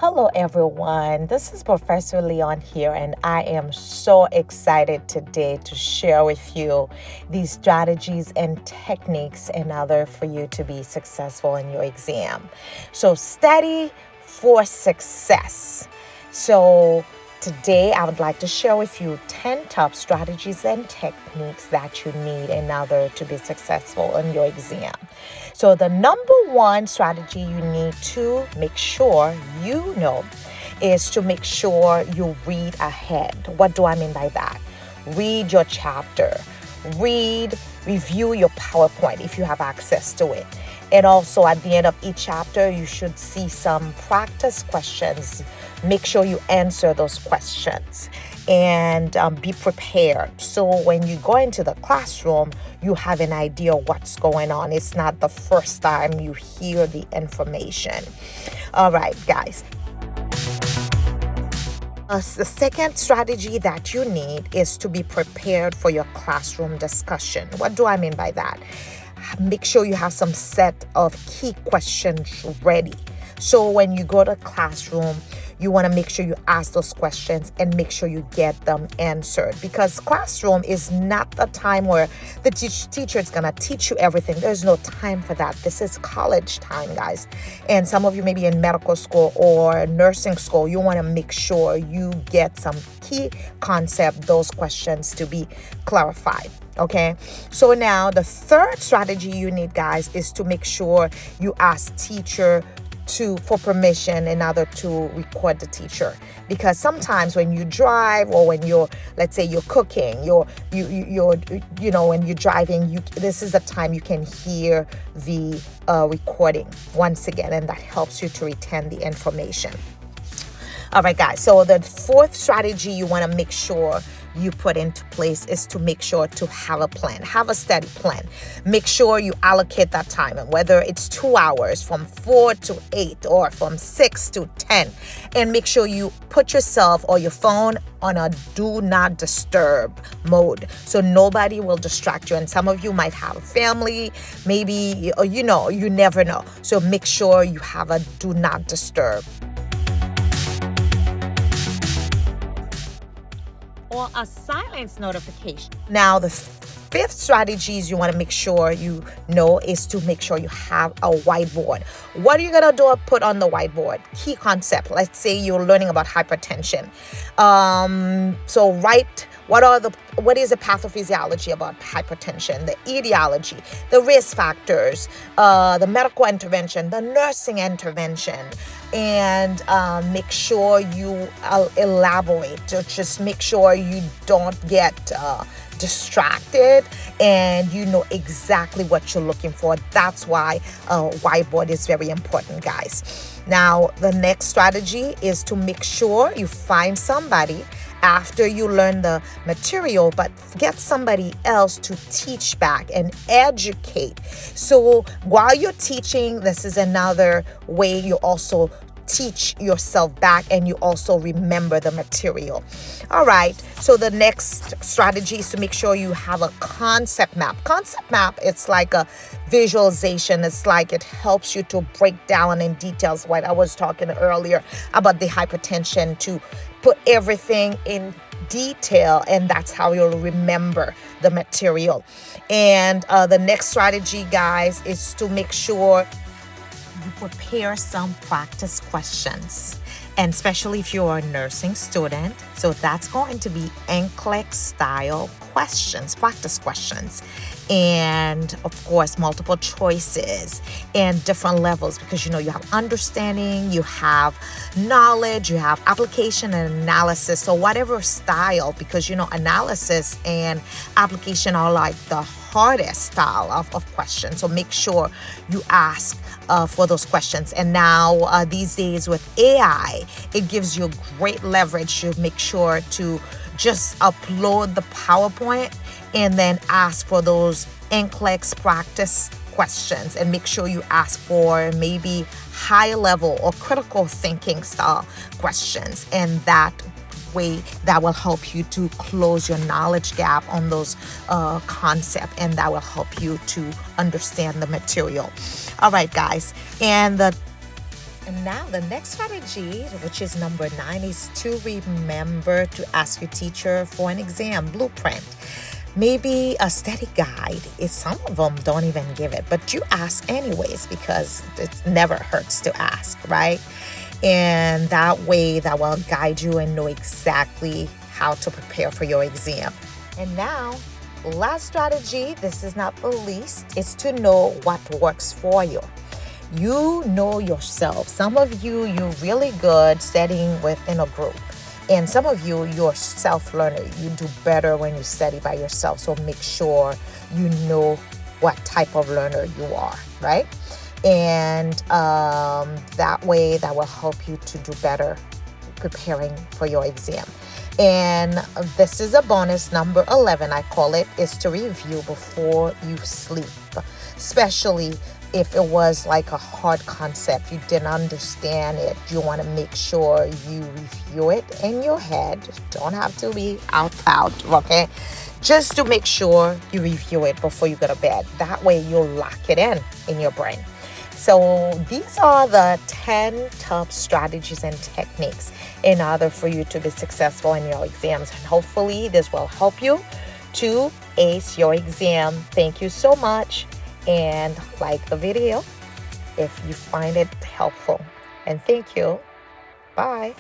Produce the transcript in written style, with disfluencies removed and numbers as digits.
Hello, everyone. This is Professor Leon here, and I am so excited today to share with you these strategies and techniques in order for you to be successful in your exam. So, study for success. So, today I would like to share with you 10 top strategies and techniques that you need in order to be successful in your exam. So, the number one strategy you need to make sure you know is to make sure you read ahead. What do I mean by that? Read your chapter, review your PowerPoint if you have access to it. And also at the end of each chapter, you should see some practice questions. Make sure you answer those questions and be prepared. So when you go into the classroom, you have an idea what's going on. It's not the first time you hear the information. All right, guys. The second strategy that you need is to be prepared for your classroom discussion. What do I mean by that? Make sure you have some set of key questions ready. So when you go to classroom, you want to make sure you ask those questions and make sure you get them answered, because classroom is not the time where the teacher is going to teach you everything. There's no time for that. This is college time, guys. And some of you may be in medical school or nursing school. You want to make sure you get some key concept, those questions to be clarified. Okay, so now the third strategy you need, guys, is to make sure you ask teacher for permission in order to record the teacher, because sometimes when you drive or when you're, let's say you're cooking, you're when you're driving, this is the time you can hear the recording once again, and that helps you to retain the information. All right, guys. So the fourth strategy you want to make sure you put into place is to make sure to have a plan, have a study plan. Make sure you allocate that time, and whether it's 2 hours from 4 to 8 or from 6 to 10, and make sure you put yourself or your phone on a do not disturb mode so nobody will distract you. And some of you might have a family, maybe, you never know. So make sure you have a do not disturb or a silence notification. Now, the fifth strategies you want to make sure you know is to make sure you have a whiteboard. What are you going to do? Put on the whiteboard key concept. Let's say you're learning about hypertension. So write what is the pathophysiology about hypertension, the etiology, the risk factors, the medical intervention, the nursing intervention, and make sure you elaborate. Just make sure you don't get distracted and you know exactly what you're looking for. That's why a whiteboard is very important, guys. Now, the next strategy is to make sure you find somebody after you learn the material, but get somebody else to teach back and educate. So while you're teaching, this is another way you also teach yourself back and you also remember the material. All right, so the next strategy is to make sure you have a concept map. Concept map, it's like a visualization. It's like it helps you to break down in details what I was talking earlier about the hypertension, to put everything in detail, and that's how you'll remember the material. And the next strategy, guys, is to make sure you prepare some practice questions, and especially if you're a nursing student. So that's going to be NCLEX style questions, practice questions, and of course multiple choices and different levels, because you have understanding, you have knowledge, you have application and analysis. So whatever style, because analysis and application are like the hardest style of questions. So make sure you ask for those questions. And now these days with AI, it gives you great leverage to make sure to just upload the PowerPoint and then ask for those NCLEX practice questions, and make sure you ask for maybe high level or critical thinking style questions, and that way that will help you to close your knowledge gap on those concepts, and that will help you to understand the material. All right, guys, and the And now the next strategy, which is number 9, is to remember to ask your teacher for an exam blueprint. Maybe a study guide. Some of them don't even give it, but you ask anyways because it never hurts to ask, right? And that way that will guide you and know exactly how to prepare for your exam. And now, last strategy, this is not the least, is to know what works for you. You know yourself. Some of you, you're really good studying within a group. And some of you, you're self-learner. You do better when you study by yourself. So make sure you know what type of learner you are, right? And that way, that will help you to do better preparing for your exam. And this is a bonus, number 11, I call it, is to review before you sleep, especially if it was like a hard concept, you didn't understand it. You want to make sure you review it in your head. Don't have to be out loud, okay? Just to make sure you review it before you go to bed. That way you'll lock it in your brain. So these are the 10 top strategies and techniques in order for you to be successful in your exams. And hopefully this will help you to ace your exam. Thank you so much. And like the video if you find it helpful. And thank you. Bye.